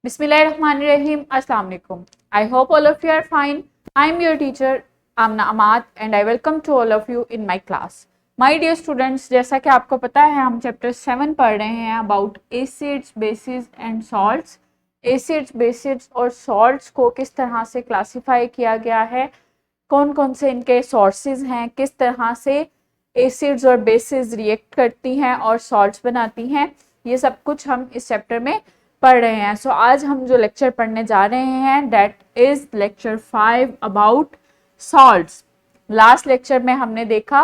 Bismillahirrahmanirrahim. Assalamu alaikum. I hope all of you are fine. I am your teacher Amna Amat and I welcome to all of you in my class. My dear students, जैसा कि आपको पता है हम chapter 7 पढ़ रहे हैं about acids, bases and salts. Acids, basis और सॉल्ट्स को किस तरह से क्लासीफाई किया गया है, कौन कौन से इनके सोर्सेज हैं, किस तरह से एसिड्स और बेसिस रिएक्ट करती हैं और सॉल्ट्स बनाती हैं, ये सब कुछ हम इस चैप्टर में पढ़ रहे हैं. सो आज हम जो लेक्चर पढ़ने जा रहे हैं that is lecture 5 about salts. Last lecture में हमने देखा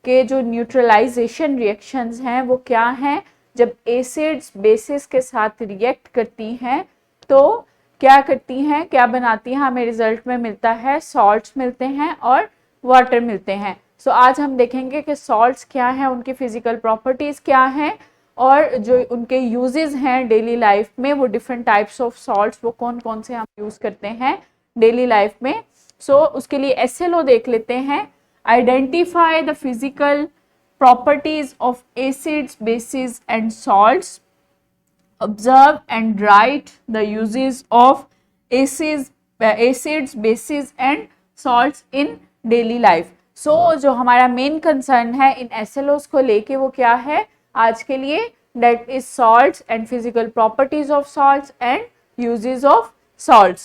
कि जो न्यूट्रलाइजेशन रिएक्शंस हैं वो क्या हैं. जब एसिड्स बेसिस के साथ रिएक्ट करती हैं तो क्या करती हैं, क्या बनाती हैं, हमें रिजल्ट में मिलता है सॉल्ट्स मिलते हैं और वाटर मिलते हैं. सो आज हम देखेंगे कि सॉल्ट्स क्या हैं, उनकी फिजिकल प्रॉपर्टीज़ क्या हैं और जो उनके यूजेस हैं डेली लाइफ में, वो डिफरेंट टाइप्स ऑफ सॉल्ट्स वो कौन कौन से हम यूज़ करते हैं डेली लाइफ में. सो उसके लिए SLO देख लेते हैं. Identify the physical properties of acids, bases and salts. Observe and write the uses of acids, bases and salts in daily life. So जो हमारा मेन कंसर्न है इन SLOs को लेके वो क्या है आज के लिए, that is salts and physical properties of salts and uses of salts.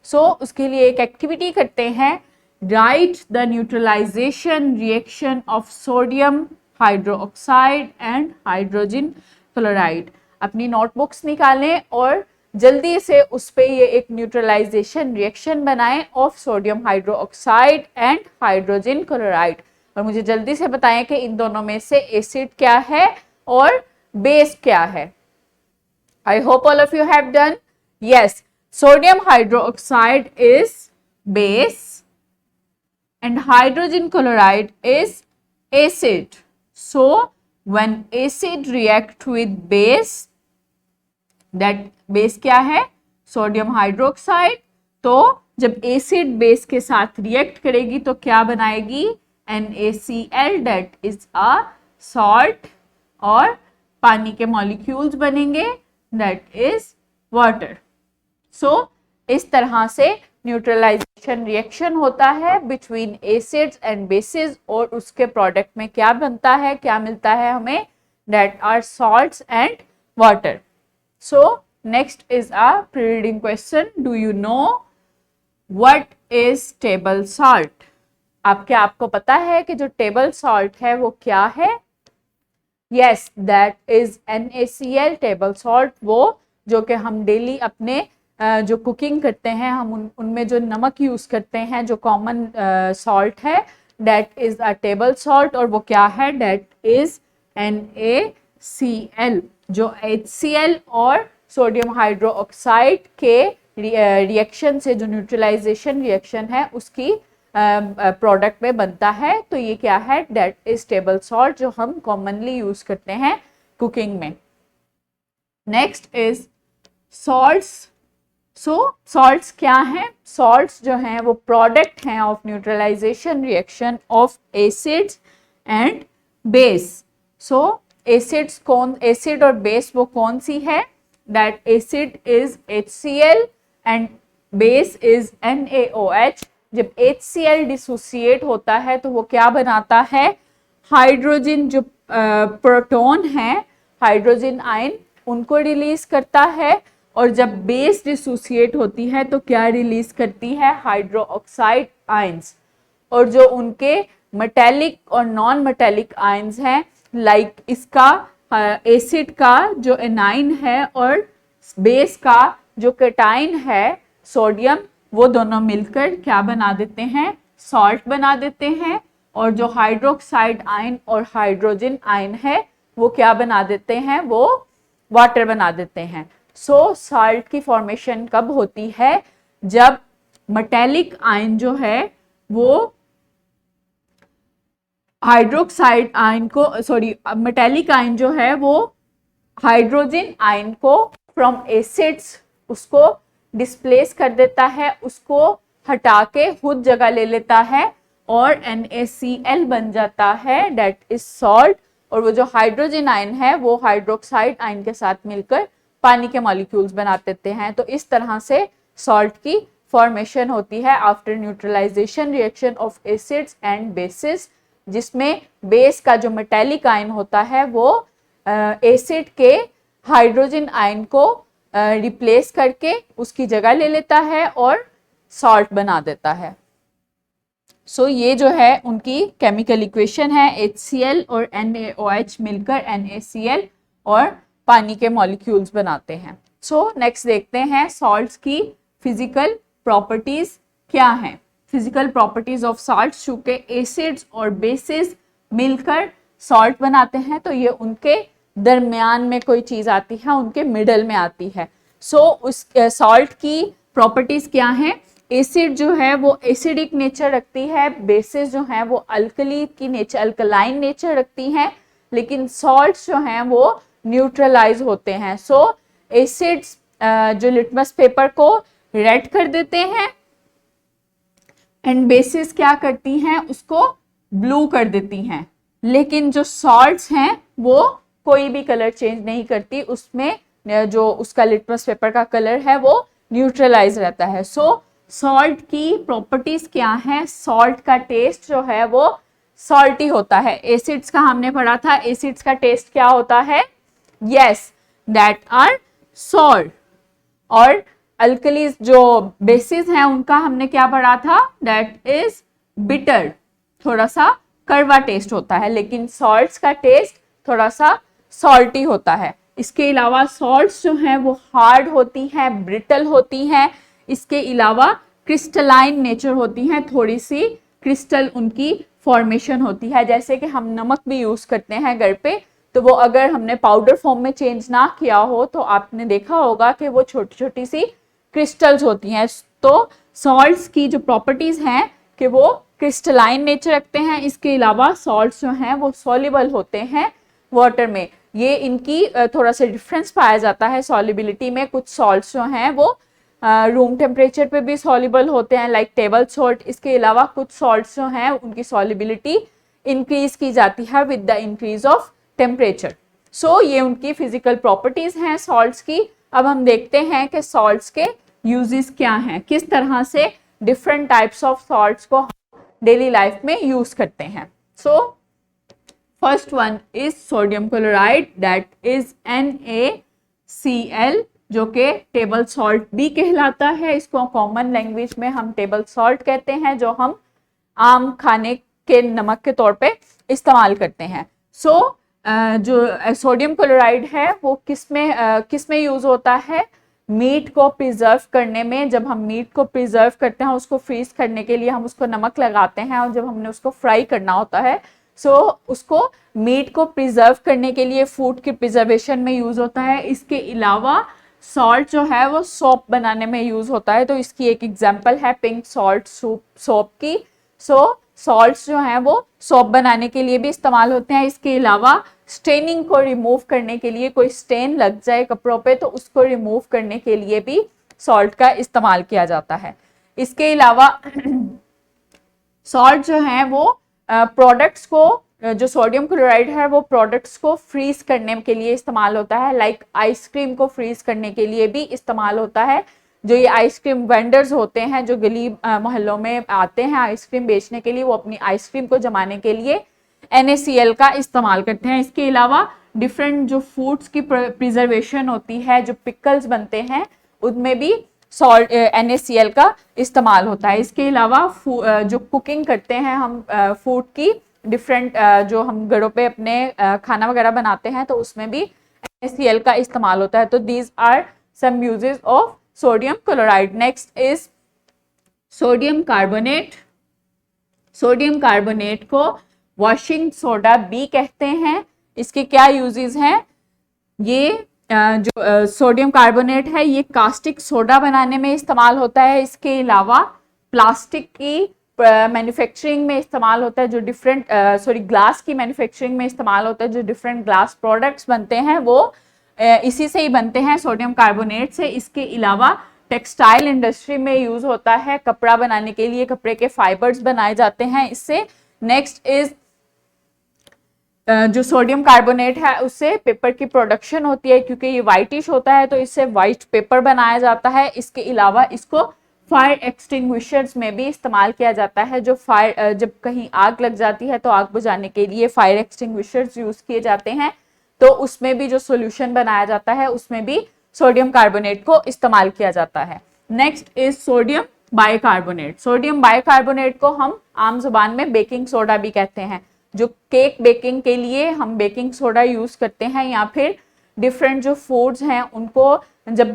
So उसके लिए एक एक्टिविटी करते हैं. Write the neutralization reaction of sodium hydroxide and hydrogen chloride. अपनी नोटबुक्स निकालें और जल्दी से उस पे ये एक न्यूट्रलाइजेशन रिएक्शन बनाएं of sodium hydroxide and hydrogen chloride. और मुझे जल्दी से बताएं कि इन दोनों में से एसिड क्या है और बेस क्या है. I hope all of you have done. Yes, sodium hydroxide is base and hydrogen chloride is acid. So when acid react with base, that base क्या है सोडियम हाइड्रोक्साइड, तो जब एसिड बेस के साथ रिएक्ट करेगी तो क्या बनाएगी NaCl, that is a salt, और पानी के मॉलिक्यूल्स बनेंगे दैट इज वाटर. सो इस तरह से न्यूट्रलाइजेशन रिएक्शन होता है बिटवीन एसिड्स एंड बेसिस और उसके प्रोडक्ट में क्या बनता है, क्या मिलता है हमें, that are salts and water. So next is a pre-reading question. Do you know what is table salt? आपको पता है कि जो टेबल सॉल्ट है वो क्या है? Yes, that is NaCl, table salt. वो जो कि हम डेली अपने जो कुकिंग करते हैं हम उनमें जो नमक यूज करते हैं, जो कॉमन सॉल्ट है, that is a table salt. और वो क्या है, दैट इज NaCl. जो HCl और सोडियम हाइड्रोक्साइड के रिएक्शन से जो न्यूट्रलाइजेशन रिएक्शन है उसकी प्रोडक्ट में बनता है. तो ये क्या है, दैट इज टेबल सॉल्ट जो हम कॉमनली यूज करते हैं कुकिंग में. Next is salts. So salts क्या हैं? सॉल्ट्स जो हैं वो प्रोडक्ट हैं of neutralisation reaction of acids and base. So acids कौन, एसिड और बेस वो कौन सी है, that acid is HCl and base is NaOH. जब HCl डिसोसिएट होता है तो वो क्या बनाता है, हाइड्रोजन जो प्रोटॉन है, हाइड्रोजन आयन उनको रिलीज करता है. और जब बेस डिसोसिएट होती है तो क्या रिलीज करती है, हाइड्रोक्साइड आयंस. और जो उनके मेटेलिक और नॉन मेटेलिक आयंस हैं, लाइक इसका एसिड का जो एनाइन है और बेस का जो कैटाइन है सोडियम, वो दोनों मिलकर क्या बना देते हैं, सॉल्ट बना देते हैं. और जो हाइड्रोक्साइड आयन और हाइड्रोजन आयन है वो क्या बना देते हैं, वो वाटर बना देते हैं. सो सॉल्ट की फॉर्मेशन कब होती है, जब मेटेलिक आयन जो है वो हाइड्रोक्साइड आयन को, सॉरी मेटेलिक आयन जो है वो हाइड्रोजन आयन को फ्रॉम एसिड्स उसको डिस्प्लेस कर देता है, उसको हटा के खुद जगह ले लेता है और NaCl बन जाता है, दैट इज सॉल्ट. और वो जो हाइड्रोजन आयन है वो हाइड्रोक्साइड आयन के साथ मिलकर पानी के मॉलिक्यूल्स बना देते हैं। तो इस तरह से सॉल्ट की फॉर्मेशन होती है after neutralisation reaction of acids and bases, जिसमें बेस का जो मेटेलिक आयन होता है वो एसिड के हाइड्रोजन आयन को रिप्लेस करके उसकी जगह ले लेता है और सॉल्ट बना देता है। सो ये जो है उनकी केमिकल इक्वेशन है, HCl और NaOH मिलकर NaCl और पानी के मॉलिक्यूल्स बनाते हैं। सो नेक्स्ट देखते हैं सॉल्ट्स की फिजिकल प्रॉपर्टीज क्या हैं। फिजिकल प्रॉपर्टीज ऑफ सॉल्ट, चूंकि एसिड्स और बेसिस मिलकर सॉल्ट बनाते हैं तो ये उनके दरमियान में कोई चीज आती है, उनके मिडल में आती है। सो उस सॉल्ट की प्रॉपर्टीज क्या हैं? एसिड जो है वो एसिडिक नेचर रखती है, बेसिस जो है वो अल्कली की नेचर, अल्कलाइन नेचर रखती हैं, लेकिन सॉल्ट्स जो हैं वो न्यूट्रलाइज होते हैं। सो एसिड्स जो लिटमस पेपर को रेड कर देते हैं एंड बेसिस क्या करती हैं, उसको ब्लू कर देती हैं, लेकिन जो सॉल्ट्स हैं वो कोई भी कलर चेंज नहीं करती, उसमें जो उसका लिटमस पेपर का कलर है वो न्यूट्रलाइज रहता है। सो सॉल्ट की प्रॉपर्टीज क्या है? सॉल्ट का टेस्ट जो है वो सॉल्टी होता है। एसिड्स का हमने पढ़ा था, एसिड्स का टेस्ट क्या होता है? Yes, that are salt. और अल्कलीज जो बेसिस हैं उनका हमने क्या पढ़ा था? दैट इज बिटर, थोड़ा सा कड़वा टेस्ट होता है, लेकिन सॉल्ट्स का टेस्ट थोड़ा सा सॉल्टी होता है। इसके अलावा सॉल्ट्स जो हैं वो हार्ड होती हैं, ब्रिटल होती हैं, इसके अलावा क्रिस्टलाइन नेचर होती हैं, थोड़ी सी क्रिस्टल उनकी फॉर्मेशन होती है। जैसे कि हम नमक भी यूज करते हैं घर पे, तो वो अगर हमने पाउडर फॉर्म में चेंज ना किया हो तो आपने देखा होगा कि वो छोटी छोटी सी क्रिस्टल्स होती हैं। तो सॉल्ट्स की जो प्रॉपर्टीज हैं कि वो क्रिस्टलाइन नेचर रखते हैं, इसके अलावा सॉल्ट्स जो हैं वो सॉल्युबल होते हैं वाटर में। ये इनकी थोड़ा सा डिफरेंस पाया जाता है सॉल्युबिलिटी में। कुछ सॉल्ट्स जो हैं वो रूम टेम्परेचर पे भी सॉल्युबल होते हैं, लाइक टेबल सॉल्ट। इसके अलावा कुछ सॉल्ट्स जो हैं उनकी सॉल्युबिलिटी इंक्रीज की जाती है with the increase of temperature. So ये उनकी फिजिकल प्रॉपर्टीज हैं सॉल्ट्स की। अब हम देखते हैं कि सॉल्ट्स के यूजेस क्या हैं, किस तरह से डिफरेंट टाइप्स ऑफ सॉल्ट्स को डेली लाइफ में यूज करते हैं। So first one is sodium chloride, that is NaCl, जो कि टेबल सॉल्ट भी कहलाता है। इसको कॉमन लैंग्वेज में हम टेबल सॉल्ट कहते हैं, जो हम आम खाने के नमक के तौर पे इस्तेमाल करते हैं। सो जो सोडियम क्लोराइड है वो किस में यूज होता है? मीट को प्रिजर्व करने में। जब हम मीट को प्रिजर्व करते हैं, उसको फ्रीज करने के लिए हम उसको नमक लगाते हैं, और जब हमने उसको फ्राई करना होता है सो उसको मीट को प्रिजर्व करने के लिए फूड की प्रिजर्वेशन में यूज होता है। इसके अलावा सॉल्ट जो है वो सोप बनाने में यूज होता है। तो इसकी एक एग्जांपल है पिंक सॉल्ट सोप की। सो सॉल्ट्स जो हैं वो सोप बनाने के लिए भी इस्तेमाल होते हैं। इसके अलावा स्टेनिंग को रिमूव करने के लिए, कोई स्टेन लग जाए कपड़ों पे तो उसको रिमूव करने के लिए भी सॉल्ट का इस्तेमाल किया जाता है। इसके अलावा सॉल्ट जो है वो प्रोडक्ट्स को, जो सोडियम क्लोराइड है वो प्रोडक्ट्स को फ्रीज करने के लिए इस्तेमाल होता है, लाइक आइसक्रीम को फ्रीज करने के लिए भी इस्तेमाल होता है। जो ये आइसक्रीम वेंडर्स होते हैं जो गली मोहल्लों में आते हैं आइसक्रीम बेचने के लिए, वो अपनी आइसक्रीम को जमाने के लिए NaCl का इस्तेमाल करते हैं। इसके अलावा डिफरेंट जो फूड्स की प्रिजर्वेशन होती है, जो पिकल्स बनते हैं, उनमें भी सॉल्ट NaCl का इस्तेमाल होता है। इसके अलावा जो कुकिंग करते हैं हम फूड की, डिफरेंट जो हम घरों पे अपने खाना वगैरह बनाते हैं तो उसमें भी NaCl का इस्तेमाल होता है। तो these are some uses of sodium chloride. Next is sodium carbonate. Sodium carbonate को वॉशिंग सोडा भी कहते हैं। इसके क्या यूजेस हैं? ये जो सोडियम कार्बोनेट है ये कास्टिक सोडा बनाने में इस्तेमाल होता है। इसके अलावा प्लास्टिक की मैन्युफैक्चरिंग में इस्तेमाल होता है, जो डिफरेंट ग्लास की मैन्युफैक्चरिंग में इस्तेमाल होता है। जो डिफरेंट ग्लास प्रोडक्ट्स बनते हैं वो इसी से ही बनते हैं, सोडियम कार्बोनेट से। इसके अलावा टेक्सटाइल इंडस्ट्री में यूज होता है, कपड़ा बनाने के लिए कपड़े के फाइबर्स बनाए जाते हैं इससे। नेक्स्ट इज जो सोडियम कार्बोनेट है उससे पेपर की प्रोडक्शन होती है, क्योंकि ये वाइटिश होता है तो इससे वाइट पेपर बनाया जाता है। इसके अलावा इसको फायर एक्सटिंग्विशर्स में भी इस्तेमाल किया जाता है। जो फायर जब कहीं आग लग जाती है तो आग बुझाने के लिए फायर एक्सटिंग्विशर्स यूज किए जाते हैं, तो उसमें भी जो सोल्यूशन बनाया जाता है उसमें भी सोडियम कार्बोनेट को इस्तेमाल किया जाता है। Next is sodium bicarbonate. Sodium bicarbonate को हम आम जुबान में बेकिंग सोडा भी कहते हैं। जो केक बेकिंग के लिए हम बेकिंग सोडा यूज करते हैं, या फिर डिफरेंट जो फूड्स हैं उनको जब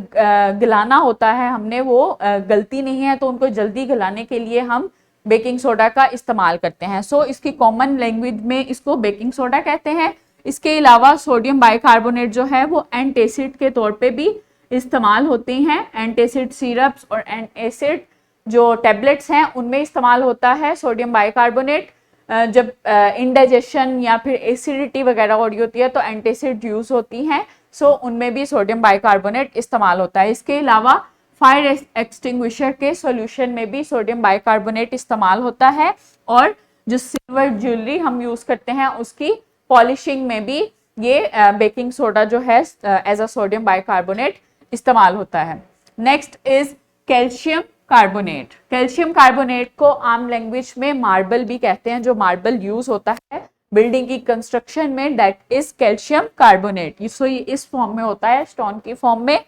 गलाना होता है हमने, वो गलती नहीं है तो उनको जल्दी गलाने के लिए हम बेकिंग सोडा का इस्तेमाल करते हैं। सो इसकी कॉमन लैंग्वेज में इसको बेकिंग सोडा कहते हैं। इसके अलावा सोडियम बाइकार्बोनेट जो है वो एंटासिड के तौर पे भी इस्तेमाल होते हैं। एंटासिड सिरप्स और एंटासिड जो टैबलेट्स हैं उनमें इस्तेमाल होता है सोडियम बाइकार्बोनेट। जब इंडाइजेशन या फिर एसिडिटी वगैरह हो रही होती है तो एंटासिड यूज होती हैं, सो उनमें भी सोडियम बाइकार्बोनेट इस्तेमाल होता है। इसके अलावा फायर एक्सटिंग्विशर के सॉल्यूशन में भी सोडियम बाइकार्बोनेट इस्तेमाल होता है, और जो सिल्वर ज्वेलरी हम यूज करते हैं उसकी पॉलिशिंग में भी ये बेकिंग सोडा जो है एज अ सोडियम बाइकार्बोनेट इस्तेमाल होता है। Next is calcium carbonate. Calcium carbonate को आम लैंग्वेज में मार्बल भी कहते हैं। जो मार्बल यूज होता है बिल्डिंग की कंस्ट्रक्शन में, दैट इज कैल्शियम कार्बोनेट। सो ये इस फॉर्म में होता है, स्टोन की फॉर्म में।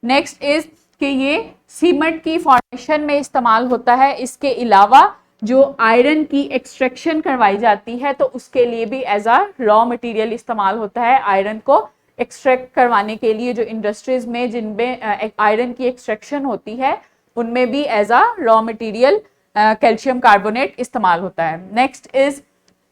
नेक्स्ट इज कि ये सीमेंट की फॉर्मेशन में इस्तेमाल होता है। इसके अलावा जो आयरन की एक्सट्रैक्शन करवाई जाती है तो उसके लिए भी एज अ रॉ मटेरियल इस्तेमाल होता है। आयरन को एक्सट्रैक्ट करवाने के लिए जो इंडस्ट्रीज में जिनमें आयरन की एक्सट्रैक्शन होती है उनमें भी as a raw material calcium carbonate इस्तेमाल होता है। Next is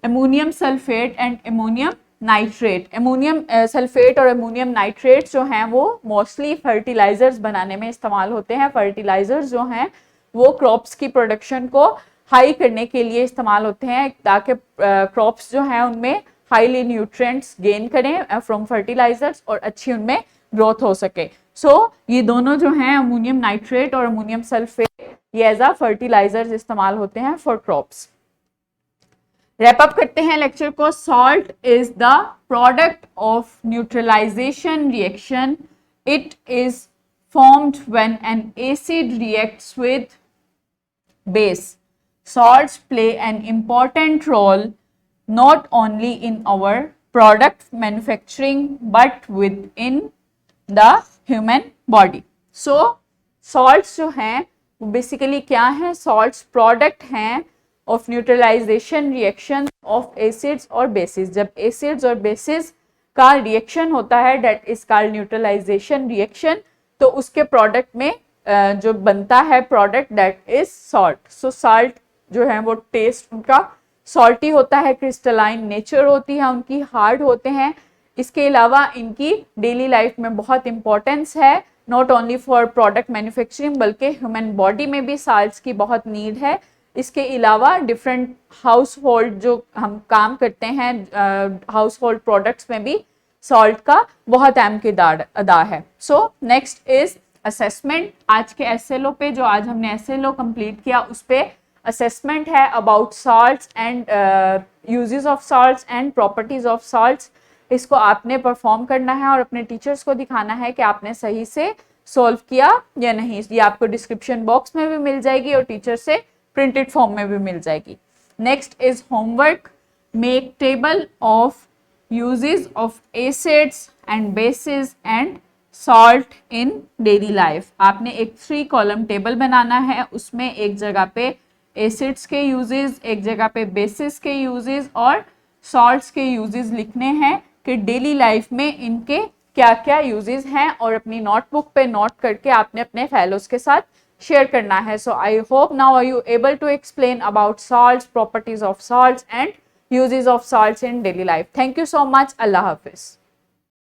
ammonium sulphate and ammonium nitrate. Ammonium sulphate और अमोनियम नाइट्रेट जो हैं वो मोस्टली फर्टिलाइजर्स बनाने में इस्तेमाल होते हैं। फर्टिलाइजर्स जो हैं वो क्रॉप्स की प्रोडक्शन को हाई करने के लिए इस्तेमाल होते हैं, ताकि क्रॉप्स जो हैं उनमें हाईली न्यूट्रिएंट्स गेन करें फ्रॉम फर्टिलाइजर्स और अच्छी उनमें ग्रोथ हो सके। सो ये दोनों जो हैं अमोनियम नाइट्रेट और अमोनियम सल्फेट, ये एज अ फर्टिलाइजर्स इस्तेमाल होते हैं फॉर क्रॉप्स। रैप अप करते हैं लेक्चर को। Salt is the product of neutralisation reaction. It is formed when an acid reacts with base. Salts play an important role not only in our product manufacturing but within the human body. So salts जो हैं वो basically क्या हैं? Salts product हैं of neutralization reaction of acids और bases. जब acids और bases का reaction होता है that is called neutralization reaction, तो उसके प्रोडक्ट में जो बनता है product that is salt. So salt जो है वो टेस्ट उनका सॉल्टी होता है, क्रिस्टलाइन नेचर होती है उनकी, हार्ड होते हैं। इसके अलावा इनकी डेली लाइफ में बहुत इंपॉर्टेंस है, not only for product manufacturing बल्कि ह्यूमन बॉडी में भी सॉल्ट्स की बहुत नीड है। इसके अलावा डिफरेंट हाउस होल्ड जो हम काम करते हैं हाउस होल्ड प्रोडक्ट्स में भी सॉल्ट का बहुत अहम किरदार अदा है। सो नेक्स्ट इज असेसमेंट। आज के एसएलओ पे जो आज हमने एसएलओ कंप्लीट किया उस पे असेसमेंट है about salts and uses of salts and properties of salts. इसको आपने परफॉर्म करना है और अपने टीचर्स को दिखाना है कि आपने सही से सॉल्व किया या नहीं। ये आपको डिस्क्रिप्शन बॉक्स में भी मिल जाएगी और टीचर से प्रिंटेड फॉर्म में भी मिल जाएगी। Next is homework. Make table of uses of acids and bases and salt in daily life। आपने एक 3 कॉलम टेबल बनाना है, उसमें एक जगह पे एसिड्स के यूजेस, एक जगह पे बेसिस के यूजेस और सॉल्ट्स के यूजेस लिखने हैं कि डेली लाइफ में इनके क्या क्या यूजेस हैं, और अपनी नोटबुक पे नोट करके आपने अपने फेलोज के साथ शेयर करना है। So I hope now are you able to explain about salts, properties of salts and uses of salts in daily life. Thank you so much. Allah Hafiz.